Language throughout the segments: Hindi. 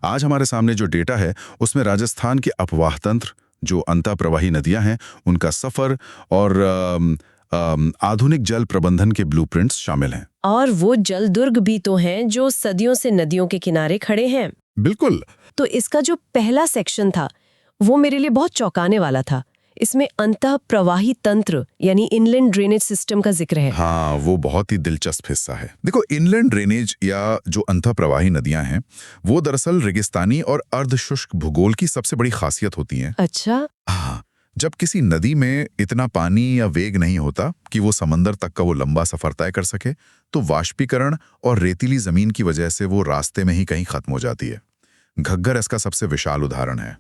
आज हमारे सामने जो डेटा है उसमें राजस्थान के अपवाह तंत्र, जो अंतःप्रवाही नदियां हैं, उनका सफर और आधुनिक जल प्रबंधन के ब्लूप्रिंट्स शामिल हैं। और वो जल दुर्ग भी तो हैं जो सदियों से नदियों के किनारे खड़े हैं। बिल्कुल। तो इसका जो पहला सेक्शन था वो मेरे लिए बहुत चौंकाने वाला था। इसमें अंतःप्रवाही तंत्र यानी इनलैंड ड्रेनेज सिस्टम का जिक्र है। हाँ, वो बहुत ही दिलचस्प हिस्सा है। देखो, इनलैंड ड्रेनेज या जो अंतःप्रवाही नदियां हैं वो दरअसल रेगिस्तानी और अर्धशुष्क भूगोल की सबसे बड़ी खासियत होती हैं। अच्छा। हाँ, जब किसी नदी में इतना पानी या वेग नहीं होता कि वो समंदर तक का वो लंबा सफर तय कर सके, तो वाष्पीकरण और रेतीली जमीन की वजह से वो रास्ते में ही कहीं खत्म हो जाती है। घग्गर इसका सबसे विशाल उदाहरण है।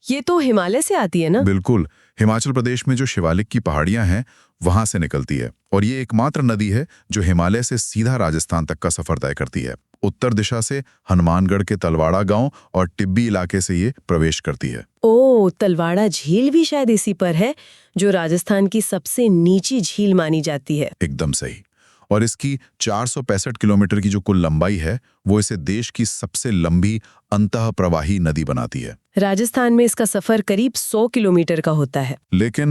ये तो हिमालय से आती है ना? बिल्कुल। हिमाचल प्रदेश में जो शिवालिक की पहाड़ियां हैं वहां से निकलती है, और ये एकमात्र नदी है जो हिमालय से सीधा राजस्थान तक का सफर तय करती है। उत्तर दिशा से हनुमानगढ़ के तलवाड़ा गांव और टिब्बी इलाके से ये प्रवेश करती है। ओ, तलवाड़ा झील भी शायद इसी पर है, जो राजस्थान की सबसे नीची झील मानी जाती है। एकदम सही। और इसकी 465 किलोमीटर की जो कुल लंबाई है वो इसे देश की सबसे लंबी अंतःप्रवाही नदी बनाती है। राजस्थान में इसका सफर करीब 100 किलोमीटर का होता है। लेकिन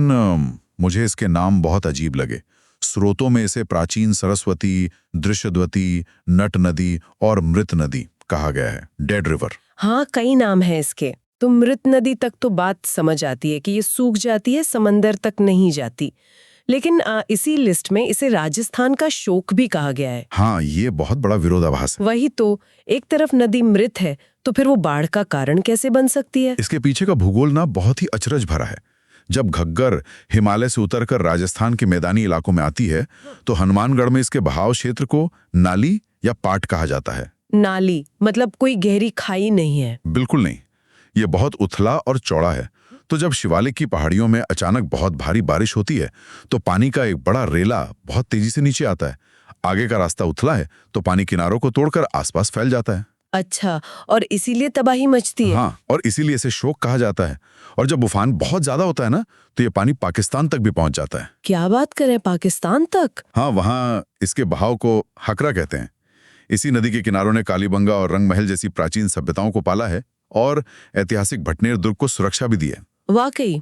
मुझे इसके नाम बहुत अजीब लगे। स्रोतों में इसे प्राचीन सरस्वती, दृश्यद्वती, नट नदी और मृत नदी कहा गया है, डेड रिवर। हाँ, कई नाम हैं इसके। तो मृत नदी तक तो बात समझ आती है कि ये सूख जाती है, समंदर तक नहीं जाती। लेकिन इसी लिस्ट में इसे राजस्थान का शोक भी कहा गया है। हाँ, ये बहुत बड़ा विरोधाभास है। वही तो, एक तरफ नदी मृत है तो फिर वो बाढ़ का कारण कैसे बन सकती है? इसके पीछे का भूगोल ना बहुत ही अचरज भरा है। जब घग्गर हिमालय से उतरकर राजस्थान के मैदानी इलाकों में आती है तो हनुमानगढ़ में इसके बहाव क्षेत्र को नाली या पाट कहा जाता है। नाली मतलब कोई गहरी खाई नहीं है? बिल्कुल नहीं, ये बहुत उथला और चौड़ा है। तो जब शिवालिक की पहाड़ियों में अचानक बहुत भारी बारिश होती है तो पानी का एक बड़ा रेला बहुत तेजी से नीचे आता है। आगे का रास्ता उथला है तो पानी किनारों को तोड़कर आसपास फैल जाता है। अच्छा, और इसीलिए तबाही मचती है? हाँ, और इसीलिए इसे शोक कहा जाता है। और जब उफान बहुत ज्यादा होता है ना, तो ये पानी पाकिस्तान तक भी पहुंच जाता है। क्या बात करें, पाकिस्तान तक? हाँ, वहां इसके बहाव को हकरा कहते हैं। इसी नदी के किनारों ने कालीबंगा और रंग महल जैसी प्राचीन सभ्यताओं को पाला है और ऐतिहासिक भटनेर दुर्ग को सुरक्षा भी दी है। वाकई,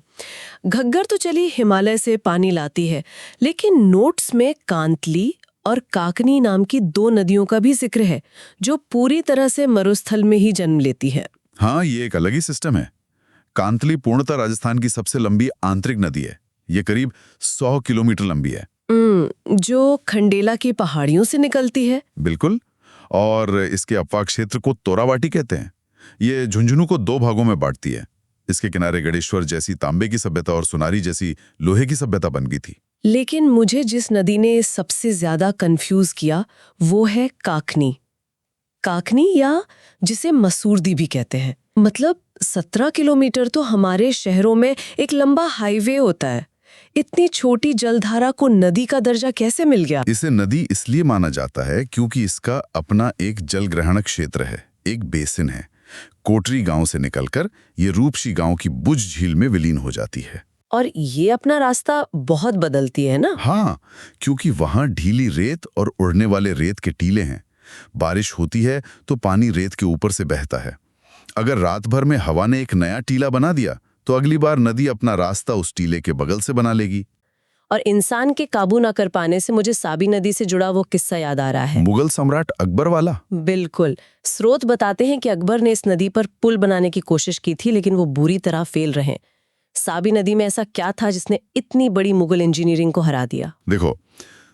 घग्गर तो चली हिमालय से पानी लाती है, लेकिन नोट्स में कांतली और काकनी नाम की 2 नदियों का भी जिक्र है जो पूरी तरह से मरुस्थल में ही जन्म लेती है। हाँ, ये एक अलग ही सिस्टम है। कांतली पूर्णतः राजस्थान की सबसे लंबी आंतरिक नदी है। ये करीब 100 किलोमीटर लंबी है। जो खंडेला की पहाड़ियों से निकलती है? बिल्कुल। और इसके अपवाह क्षेत्र को तोरावाटी कहते हैं। ये झुंझुनू को 2 भागों में बांटती है। इसके किनारे गणेश्वर जैसी तांबे की सभ्यता और सुनारी जैसी लोहे की सभ्यता बन गई थी। लेकिन मुझे जिस नदी ने सबसे ज्यादा कंफ्यूज किया वो है काकनी। काकनी, या जिसे मसूरदी भी कहते हैं। मतलब 17 किलोमीटर तो हमारे शहरों में एक लंबा हाईवे होता है। इतनी छोटी जलधारा को नदी का दर्जा कैसे मिल गया? इसे नदी इसलिए माना जाता है क्योंकि इसका अपना एक जल ग्रहण क्षेत्र है, एक बेसिन है। कोटरी गांव से निकलकर ये रूपसी गांव की बुझ झील में विलीन हो जाती है। और ये अपना रास्ता बहुत बदलती है ना? हाँ, क्योंकि वहां ढीली रेत और उड़ने वाले रेत के टीले हैं। बारिश होती है तो पानी रेत के ऊपर से बहता है। अगर रात भर में हवा ने एक नया टीला बना दिया तो अगली बार नदी अपना रास्ता उस टीले के बगल से बना लेगी। और इंसान के काबू न कर पाने से मुझे साबी नदी से जुड़ा वो किस्सा याद आ रहा है। मुगल सम्राट अकबर वाला? बिल्कुल। स्रोत बताते हैं कि अकबर ने इस नदी पर पुल बनाने की कोशिश की थी, लेकिन वो बुरी तरह फेल रहे। साबी नदी में ऐसा क्या था जिसने इतनी बड़ी मुगल इंजीनियरिंग को हरा दिया? देखो,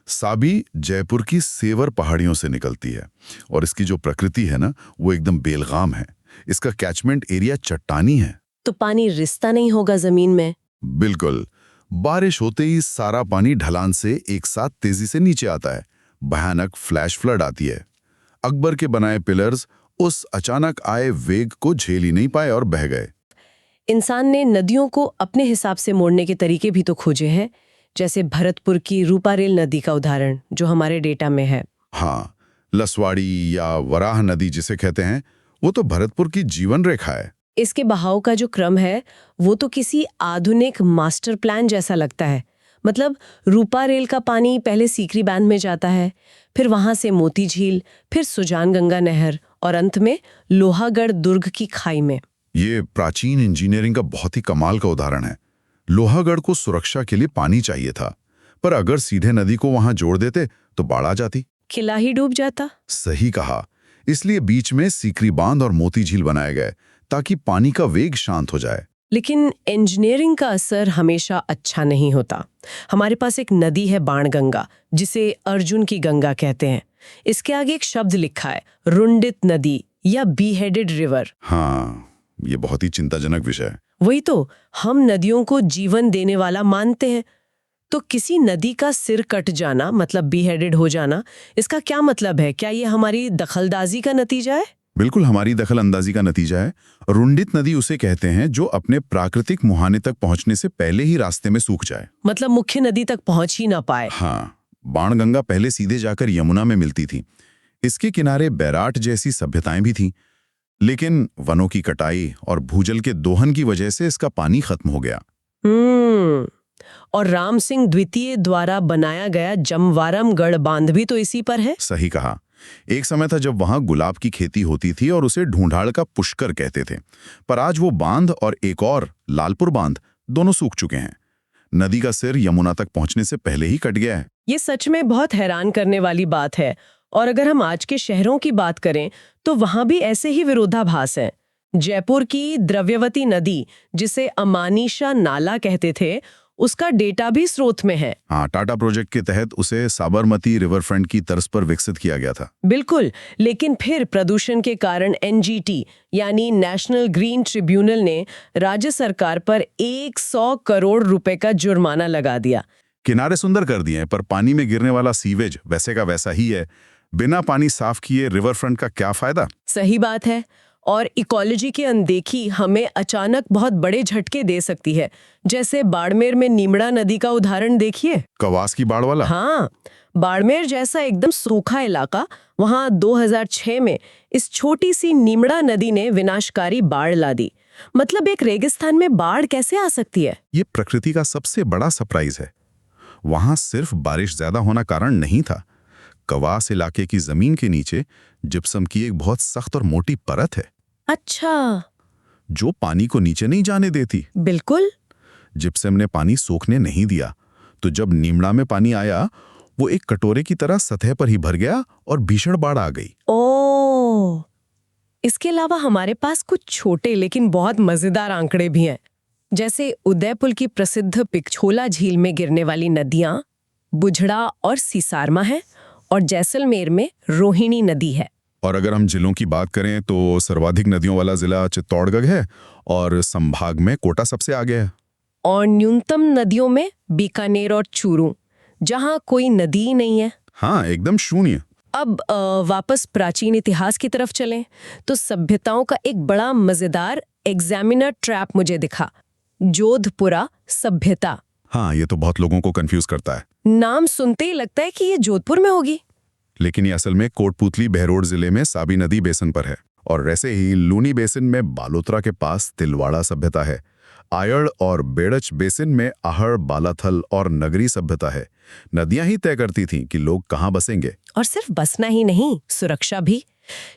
साबी जयपुर की सेवर पहाड़ियों से निकलती है और इसकी जो प्रकृति है ना, वो एकदम बेलगाम है। इसका कैचमेंट एरिया चट्टानी है। तो पानी रिसता नहीं होगा जमीन में? बिल्कुल। बारिश होते ही सारा पानी ढलान से एक साथ तेजी से नीचे आता है। भयानक फ्लैश फ्लड आती है। अकबर के बनाए पिलर्स उस अचानक आए वेग को झेल ही नहीं पाए और बह गए। इंसान ने नदियों को अपने हिसाब से मोड़ने के तरीके भी तो खोजे हैं, जैसे भरतपुर की रूपारेल नदी का उदाहरण जो हमारे डेटा में है। हाँ, लसवाड़ी या वराह नदी जिसे कहते हैं, वो तो भरतपुर की जीवन रेखा है। इसके बहाव का जो क्रम है वो तो किसी आधुनिक मास्टर प्लान जैसा लगता है। मतलब रूपा रेल का पानी पहले सीकरी बांध में जाता है, फिर वहां से मोती झील, फिर सुजान गंगा नहर और अंत में लोहागढ़ दुर्ग की खाई में। ये प्राचीन इंजीनियरिंग का बहुत ही कमाल का उदाहरण है। लोहागढ़ को सुरक्षा के लिए पानी चाहिए था, पर अगर सीधे नदी को वहां जोड़ देते तो बाढ़ आ जाती, किला ही डूब जाता। सही कहा। इसलिए बीच में सीकरी बांध और मोती झील बनाए गए ताकि पानी का वेग शांत हो जाए। लेकिन इंजीनियरिंग का असर हमेशा अच्छा नहीं होता। हमारे पास एक नदी है बाणगंगा, जिसे अर्जुन की गंगा कहते हैं। इसके आगे एक शब्द लिखा है रुंडित नदी या बी-हेडेड रिवर। हाँ, ये बहुत ही चिंताजनक विषय है। वही तो, हम नदियों को जीवन देने वाला मानते हैं, तो किसी नदी का सिर कट जाना मतलब बी-हेडेड हो जाना, इसका क्या मतलब है? क्या ये हमारी दखलंदाजी का नतीजा है? बिल्कुल हमारी दखल अंदाजी का नतीजा है। रुंडित नदी उसे कहते हैं जो अपने प्राकृतिक मुहाने तक पहुंचने से पहले ही रास्ते में सूख जाए, मतलब मुख्य नदी तक पहुंच ही ना पाए। हाँ, बाणगंगा पहले सीधे जाकर यमुना में मिलती थी। इसके किनारे बैराट जैसी सभ्यताएं भी थीं, लेकिन वनों की कटाई और भूजल के दोहन की वजह से इसका पानी खत्म हो गया। और राम सिंह द्वितीय द्वारा बनाया गया जमवारम गढ़ बांध भी तो इसी पर है। सही कहा। एक समय था जब वहां गुलाब की खेती होती थी और उसे ढूंढाड़ का पुष्कर कहते थे, पर आज वो बांध और एक और लालपुर बांध दोनों सूख चुके हैं। नदी का सिर यमुना तक पहुंचने से पहले ही कट गया है। ये सच में बहुत हैरान करने वाली बात है। और अगर हम आज के शहरों की बात करें तो वहां भी ऐसे ही विरोधाभास है। जयपुर की द्रव्यवती नदी, जिसे अमानिशा नाला कहते थे, उसका डेटा भी स्रोत में है। हाँ, टाटा प्रोजेक्ट के तहत उसे साबरमती रिवरफ्रंट की तर्ज पर विकसित किया गया था। बिल्कुल, लेकिन फिर प्रदूषण के कारण एनजीटी यानी नेशनल ग्रीन ट्रिब्यूनल ने राज्य सरकार पर 100 करोड़ रुपए का जुर्माना लगा दिया। किनारे सुंदर कर दिए हैं, पर पानी में गिरने वाला सीवेज वैसे का वैसा ही है। बिना पानी साफ किए रिवरफ्रंट का क्या फायदा? सही बात है। और इकोलॉजी की अनदेखी हमें अचानक बहुत बड़े झटके दे सकती है। जैसे बाड़मेर में नीमड़ा नदी का उदाहरण देखिए। कवास की बाढ़ वाला। हाँ, बाड़मेर जैसा एकदम सूखा इलाका, वहां 2006 में इस छोटी सी नीमड़ा नदी ने विनाशकारी बाढ़ ला दी। मतलब एक रेगिस्तान में बाढ़ कैसे आ सकती है? ये प्रकृति का सबसे बड़ा सरप्राइज है। वहां सिर्फ बारिश ज्यादा होना कारण नहीं था। कवास इलाके की जमीन के नीचे जिप्सम की एक बहुत सख्त और मोटी परत है। अच्छा, जो पानी को नीचे नहीं जाने देती। बिल्कुल। जिप्सम ने पानी सोखने नहीं दिया, तो जब नीमड़ा में पानी आया वो एक कटोरे की तरह सतह पर ही भर गया और भीषण बाढ़ आ गई। ओह, इसके अलावा हमारे पास कुछ छोटे लेकिन बहुत मजेदार आंकड़े भी हैं। जैसे उदयपुर की प्रसिद्ध पिछोला झील में गिरने वाली नदियां बुझड़ा और सीसारमा है, और जैसलमेर में रोहिणी नदी है। और अगर हम जिलों की बात करें तो सर्वाधिक नदियों वाला जिला चित्तौड़गढ़ है और संभाग में कोटा सबसे आगे है। और न्यूनतम नदियों में बीकानेर और चूरू, जहां कोई नदी ही नहीं है। हाँ, एकदम शून्य। अब वापस प्राचीन इतिहास की तरफ चलें तो सभ्यताओं का एक बड़ा मजेदार एग्जामिनर ट्रैप मुझे दिखा। जोधपुरा सभ्यता। हाँ, ये तो बहुत लोगों को कंफ्यूज करता है। नाम सुनते ही लगता है कि ये जोधपुर में होगी, लेकिन ये असल में कोटपुतली बहरोड जिले में साबी नदी बेसिन पर है। और वैसे ही लूनी बेसिन में बालोतरा के पास तिलवाड़ा सभ्यता है। आयड़ और बेड़च बेसिन में आहड़, बालाथल और नगरी सभ्यता है। नदियां ही तय करती थीं कि लोग कहाँ बसेंगे। और सिर्फ बसना ही नहीं, सुरक्षा भी।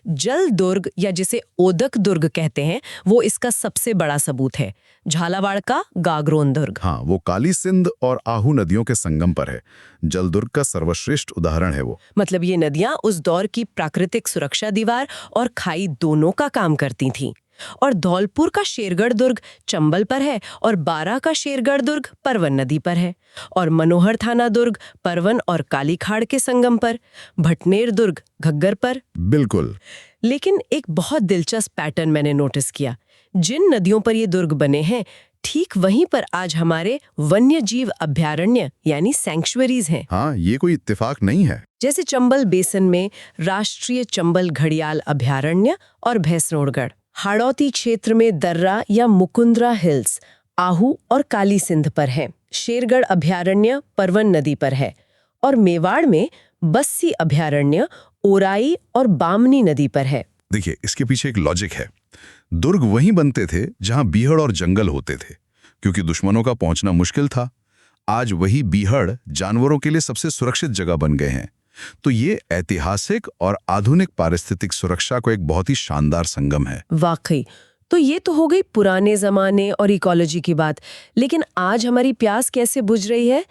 जल दुर्ग या जिसे ओदक दुर्ग कहते हैं, वो इसका सबसे बड़ा सबूत है। झालावाड़ का गागरोन दुर्ग। हाँ, वो काली सिंध और आहू नदियों के संगम पर है। जल दुर्ग का सर्वश्रेष्ठ उदाहरण है वो। मतलब ये नदियां उस दौर की प्राकृतिक सुरक्षा दीवार और खाई दोनों का काम करती थीं। और धौलपुर का शेरगढ़ दुर्ग चंबल पर है, और बारा का शेरगढ़ दुर्ग परवन नदी पर है, और मनोहर थाना दुर्ग परवन और कालीखाड़ के संगम पर, भटनेर दुर्ग घग्गर पर। बिल्कुल। लेकिन एक बहुत दिलचस्प पैटर्न मैंने नोटिस किया। जिन नदियों पर ये दुर्ग बने हैं, ठीक वहीं पर आज हमारे वन्य जीव अभयारण्य यानी सैंक्चुअरीज हैं। हाँ, ये कोई इत्तेफाक नहीं है। जैसे चंबल बेसिन में राष्ट्रीय चंबल घड़ियाल अभयारण्य और भैंसरोड़गढ़, हाड़ौती क्षेत्र में दर्रा या मुकुंदरा हिल्स आहू और काली सिंध पर है, शेरगढ़ अभयारण्य परवन नदी पर है, और मेवाड़ में बस्सी अभयारण्य ओराई और बामनी नदी पर है। देखिए, इसके पीछे एक लॉजिक है। दुर्ग वहीं बनते थे जहां बीहड़ और जंगल होते थे, क्योंकि दुश्मनों का पहुंचना मुश्किल था। आज वही बीहड़ जानवरों के लिए सबसे सुरक्षित जगह बन गए हैं। तो ये ऐतिहासिक और आधुनिक पारिस्थितिक सुरक्षा को एक बहुत ही शानदार संगम है। वाकई। तो ये तो हो गई पुराने जमाने और इकोलॉजी की बात, लेकिन आज हमारी प्यास कैसे बुझ रही है?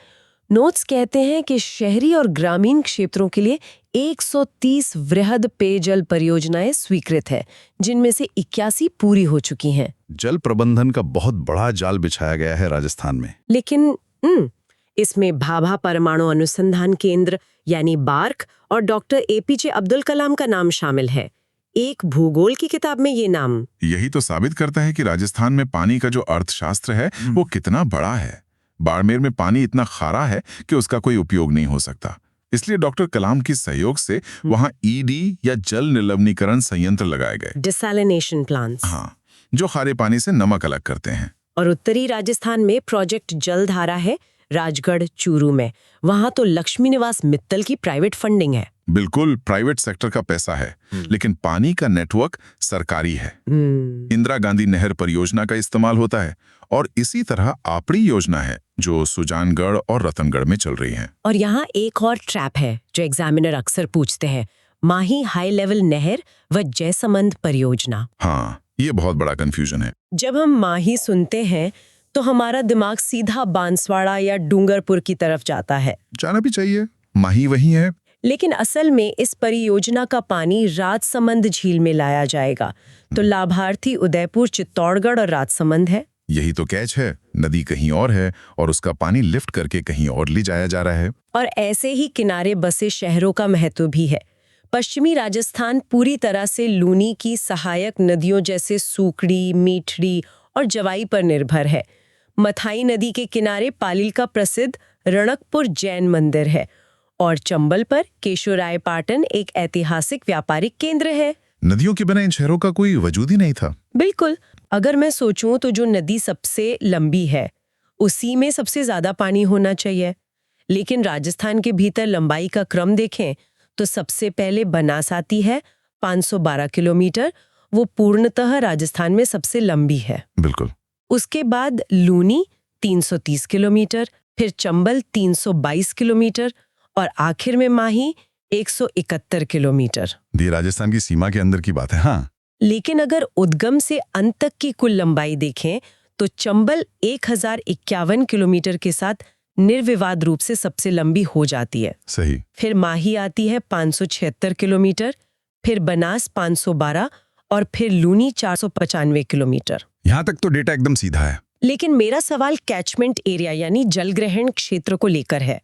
नोट्स कहते हैं कि शहरी और ग्रामीण क्षेत्रों के लिए 130 वृहद पेयजल परियोजनाएं स्वीकृत है, जिनमें से 81 पूरी हो चुकी हैं। जल प्रबंधन का बहुत बड़ा जाल बिछाया गया है राजस्थान में। लेकिन इसमें भाभा परमाणु अनुसंधान केंद्र यानी बार्क और डॉक्टर एपीजे अब्दुल कलाम का नाम शामिल है। एक भूगोल की किताब में ये नाम। यही तो साबित करता है कि राजस्थान में पानी का जो अर्थशास्त्र है वो कितना बड़ा है। बाड़मेर में पानी इतना खारा है कि उसका कोई उपयोग नहीं हो सकता। इसलिए डॉक्टर कलाम के सहयोग से वहां ईडी या जल निलवनीकरण संयंत्र लगाए गए, डिसैलिनेशन प्लांट्स। हाँ, जो खारे पानी से नमक अलग करते हैं। और उत्तरी राजस्थान में प्रोजेक्ट जलधारा है, राजगढ़ चूरू में। वहां तो लक्ष्मी निवास मित्तल की प्राइवेट फंडिंग है। बिल्कुल प्राइवेट सेक्टर का पैसा है, लेकिन पानी का नेटवर्क सरकारी है। इंदिरा गांधी नहर परियोजना का इस्तेमाल होता है और इसी तरह आपड़ी योजना है जो सुजानगढ़ और रतनगढ़ में चल रही है। और यहाँ एक और ट्रैप है जो एग्जामिनर अक्सर पूछते हैं, माही हाई लेवल नहर व जयसमंद परियोजना। हाँ, ये बहुत बड़ा कंफ्यूजन है। जब हम माही सुनते हैं तो हमारा दिमाग सीधा बांसवाड़ा या डूंगरपुर की तरफ जाता है। जाना भी चाहिए, माही वही है। लेकिन असल में इस परियोजना का पानी राजसमंद झील में लाया जाएगा, तो लाभार्थी उदयपुर, चित्तौड़गढ़ और राजसमंद है। यही तो कैच है, नदी कहीं और है और उसका पानी लिफ्ट करके कहीं और ले जाया जा रहा है। और ऐसे ही किनारे बसे शहरों का महत्व भी है। पश्चिमी राजस्थान पूरी तरह से लूनी की सहायक नदियों जैसे सूकड़ी, मीठड़ी और जवाई पर निर्भर है। मथाई नदी के किनारे पालील का प्रसिद्ध रणकपुर जैन मंदिर है और चंबल पर केशोरायपाटन एक ऐतिहासिक व्यापारिक केंद्र है। नदियों के बिना इन शहरों का कोई वजूद ही नहीं था। बिल्कुल। अगर मैं सोचूं तो जो नदी सबसे लंबी है उसी में सबसे ज्यादा पानी होना चाहिए, लेकिन राजस्थान के भीतर लंबाई का क्रम देखें तो सबसे पहले बनास आती है 512 किलोमीटर। वो पूर्णतः राजस्थान में सबसे लंबी है। बिल्कुल। उसके बाद लूनी 330 किलोमीटर, फिर चंबल 322 किलोमीटर और आखिर में माही 171 किलोमीटर। ये राजस्थान की सीमा के अंदर की बात है। हाँ, लेकिन अगर उद्गम से अंत तक की कुल लंबाई देखें तो चंबल 1051 किलोमीटर के साथ निर्विवाद रूप से सबसे लंबी हो जाती है। सही। फिर माही आती है 576 किलोमीटर, फिर बनास 512 और फिर लूनी 495 किलोमीटर। यहाँ तक तो डेटा एकदम सीधा है। लेकिन मेरा सवाल कैचमेंट एरिया यानी जलग्रहण क्षेत्र को लेकर है।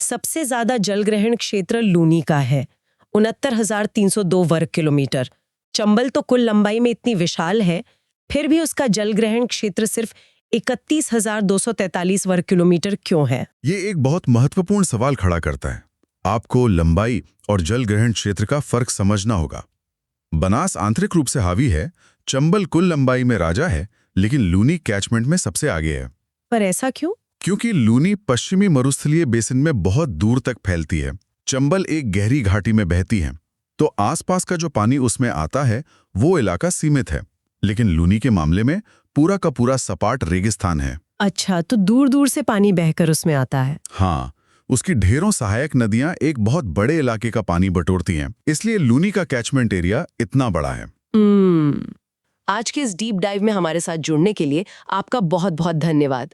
सबसे ज्यादा जलग्रहण क्षेत्र लूनी का है, 69,302 वर्ग किलोमीटर। चंबल तो कुल लंबाई में इतनी विशाल है, फिर भी उसका जलग्रहण क्षेत्र सिर्फ 31,243 वर्ग किलोमीटर क्यों है? ये एक बहुत महत्वपूर्ण सवाल खड़ा करता है। आपको लंबाई और जल ग्रहण क्षेत्र का फर्क समझना होगा। बनास आंतरिक रूप से हावी है, चंबल कुल लंबाई में राजा है, लेकिन लूनी कैचमेंट में सबसे आगे है। पर ऐसा क्यों? क्योंकि लूनी पश्चिमी मरुस्थलीय बेसिन में बहुत दूर तक फैलती है, चंबल एक गहरी घाटी में बहती है, तो आसपास का जो पानी उसमें आता है वो इलाका सीमित है। लेकिन लूनी के मामले में पूरा का पूरा सपाट रेगिस्तान है। अच्छा, तो दूर दूर से पानी बहकर उसमें आता है। हाँ, उसकी ढेरों सहायक नदियां एक बहुत बड़े इलाके का पानी बटोरती हैं, इसलिए लूनी का कैचमेंट एरिया इतना बड़ा है। आज के इस डीप डाइव में हमारे साथ जुड़ने के लिए आपका बहुत बहुत धन्यवाद।